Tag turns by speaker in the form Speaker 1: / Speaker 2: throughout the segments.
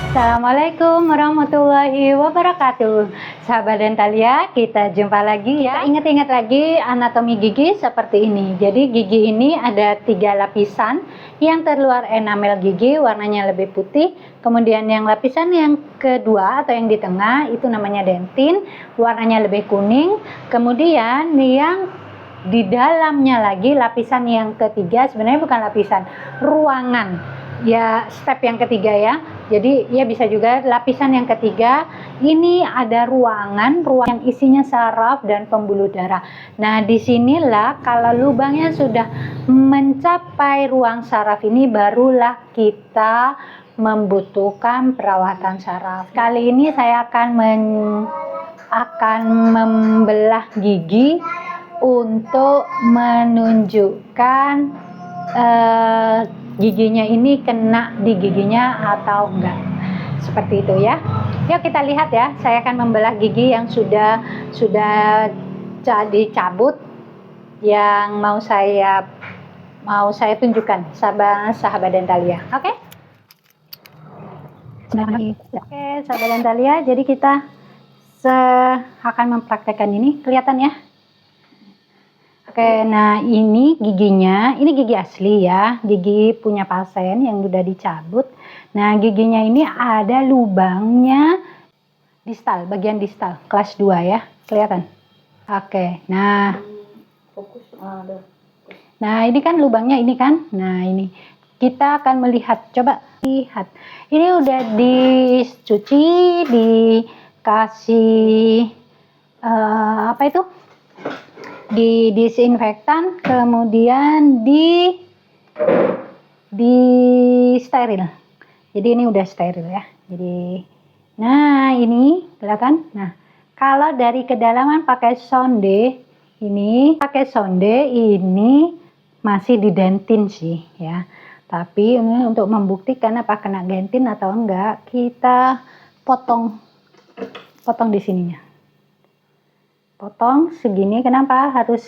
Speaker 1: Assalamualaikum warahmatullahi wabarakatuh. Sahabat Dentalia, kita jumpa lagi ya. Ingat-ingat lagi anatomi gigi seperti ini. Jadi gigi ini ada 3 lapisan. Yang terluar enamel gigi warnanya lebih putih. Kemudian yang lapisan yang kedua atau yang di tengah itu namanya dentin, warnanya lebih kuning. Kemudian yang di dalamnya lagi lapisan yang ketiga, sebenarnya bukan lapisan, ruangan. Ya, step yang ketiga ya. Jadi ya bisa juga lapisan yang ketiga ini ada ruang yang isinya saraf dan pembuluh darah. Nah, disinilah kalau lubangnya sudah mencapai ruang saraf ini barulah kita membutuhkan perawatan saraf. Kali ini saya akan membelah gigi untuk menunjukkan giginya ini kena di giginya atau enggak, seperti itu ya. Yuk kita lihat ya, saya akan membelah gigi yang sudah dicabut, yang mau saya tunjukkan sahabat Dentalia. Oke, sahabat Dentalia, jadi kita akan mempraktekkan ini, kelihatan ya. Oke, nah ini giginya, ini gigi asli ya, gigi punya pasien yang udah dicabut. Nah, giginya ini ada lubangnya distal, bagian distal, kelas 2 ya, kelihatan. Oke, nah ini kan lubangnya ini kan, nah ini kita akan melihat, coba lihat, ini udah dicuci, dikasih apa itu? Di disinfektan, kemudian di steril. Jadi ini udah steril ya. Jadi nah ini kelihatan. Nah, kalau dari kedalaman pakai sonde ini masih didentin sih ya. Tapi ini untuk membuktikan apa kena dentin atau enggak, kita potong di sininya. Potong segini, kenapa harus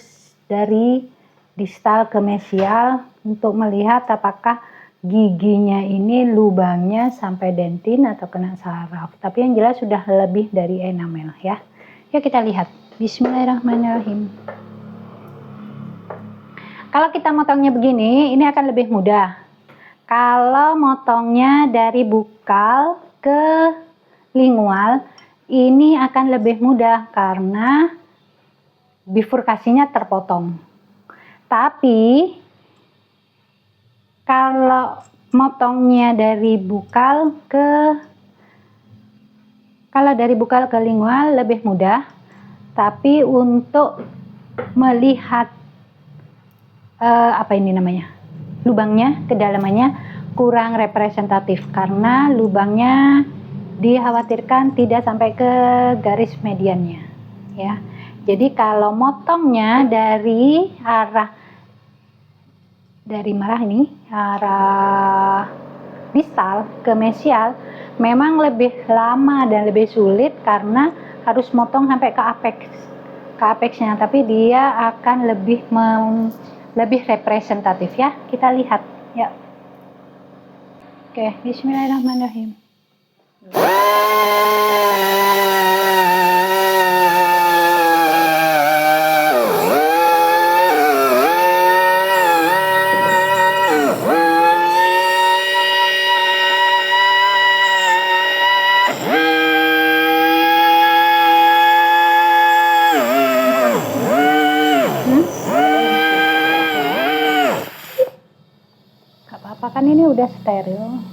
Speaker 1: dari distal ke mesial, untuk melihat apakah giginya ini lubangnya sampai dentin atau kena saraf. Tapi yang jelas sudah lebih dari enamel ya. Yuk kita lihat. Bismillahirrahmanirrahim. Kalau kita motongnya begini, ini akan lebih mudah. Kalau motongnya dari bukal ke lingual, ini akan lebih mudah karena bifurkasinya terpotong. Tapi kalau motongnya dari bukal ke lingual lebih mudah, tapi untuk melihat apa ini namanya, lubangnya, kedalamannya kurang representatif karena lubangnya dikhawatirkan tidak sampai ke garis mediannya ya. Jadi kalau motongnya dari arah distal ke mesial memang lebih lama dan lebih sulit karena harus motong sampai ke apexnya, tapi dia akan lebih representatif ya. Kita lihat ya. Oke, bismillahirrahmanirrahim. Gak apa-apa kan ini udah steril.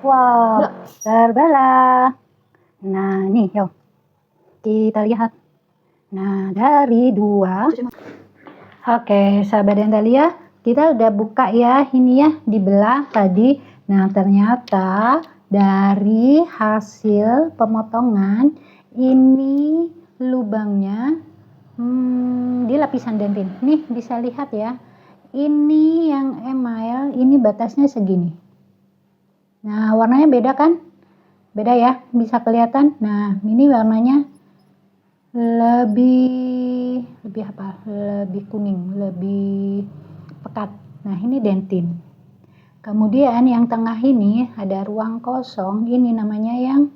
Speaker 1: Wow, terbala. Nah, nih, yuk. Kita lihat. Nah, dari 2. Oke, sahabat Dentalia, kita udah buka ya, ini ya, dibelah tadi. Nah, ternyata dari hasil pemotongan, ini lubangnya di lapisan dentin. Nih, bisa lihat ya. Ini yang email, ini batasnya segini. Nah, warnanya beda kan? Beda ya, bisa kelihatan. Nah, ini warnanya lebih apa? Lebih kuning, lebih pekat. Nah, ini dentin. Kemudian yang tengah ini ada ruang kosong, ini namanya yang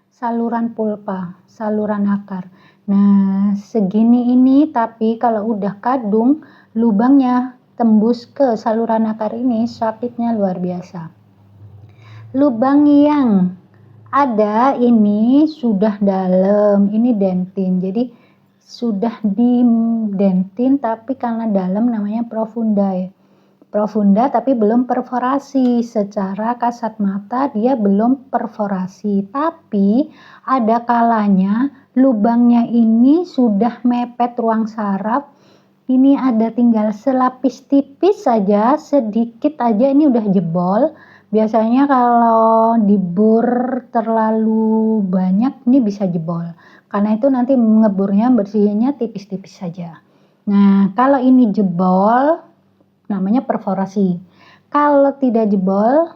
Speaker 1: saluran pulpa, saluran akar. Nah, segini ini, tapi kalau udah kadung, lubangnya tembus ke saluran akar ini, sakitnya luar biasa. Lubang yang ada ini sudah dalam, ini dentin, jadi sudah di dentin tapi karena dalam namanya profunda tapi belum perforasi. Secara kasat mata dia belum perforasi, tapi ada kalanya lubangnya ini sudah mepet ruang saraf. Ini ada tinggal selapis tipis saja, sedikit aja ini udah jebol. Biasanya kalau dibur terlalu banyak ini bisa jebol. Karena itu nanti ngeburnya bersihnya tipis-tipis saja. Nah, kalau ini jebol namanya perforasi. Kalau tidak jebol,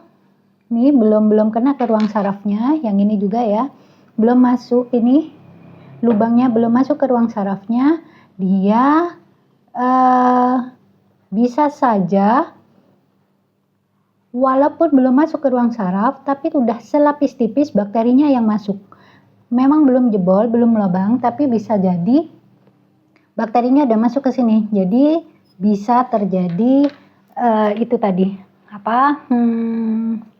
Speaker 1: ini belum kena ke ruang sarafnya, yang ini juga ya. Belum masuk ini, lubangnya belum masuk ke ruang sarafnya, dia bisa saja walaupun belum masuk ke ruang saraf, tapi udah selapis tipis bakterinya yang masuk. Memang belum jebol, belum lubang, tapi bisa jadi bakterinya udah masuk ke sini. Jadi bisa terjadi itu tadi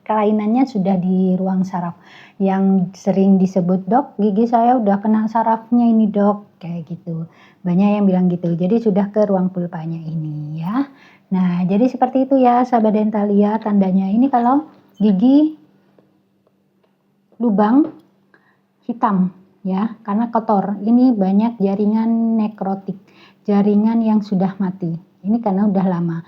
Speaker 1: kelainannya sudah di ruang saraf. Yang sering disebut, dok, gigi saya udah kena sarafnya ini dok, kayak gitu. Banyak yang bilang gitu. Jadi sudah ke ruang pulpanya ini ya. Nah, jadi seperti itu ya sahabat Dentalia, tandanya ini kalau gigi lubang hitam ya, karena kotor. Ini banyak jaringan nekrotik, jaringan yang sudah mati. Ini karena udah lama.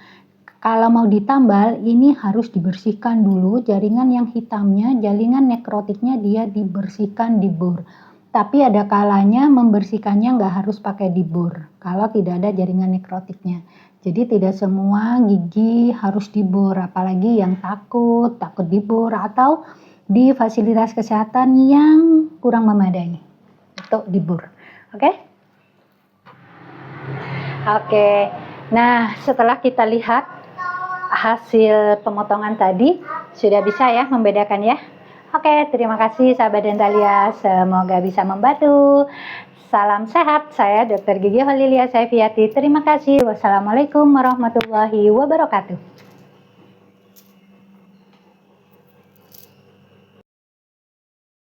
Speaker 1: Kalau mau ditambal, ini harus dibersihkan dulu jaringan yang hitamnya, jaringan nekrotiknya dia dibersihkan, dibur. Tapi ada kalanya membersihkannya nggak harus pakai dibur kalau tidak ada jaringan nekrotiknya. Jadi tidak semua gigi harus dibur, apalagi yang takut dibur atau di fasilitas kesehatan yang kurang memadai untuk dibur. Oke? Oke. Nah, setelah kita lihat hasil pemotongan tadi, sudah bisa ya membedakan ya. Oke, terima kasih sahabat Dentalia, semoga bisa membantu. Salam sehat, saya Dr. Gigi Holilia Saifiati. Terima kasih. Wassalamualaikum warahmatullahi wabarakatuh.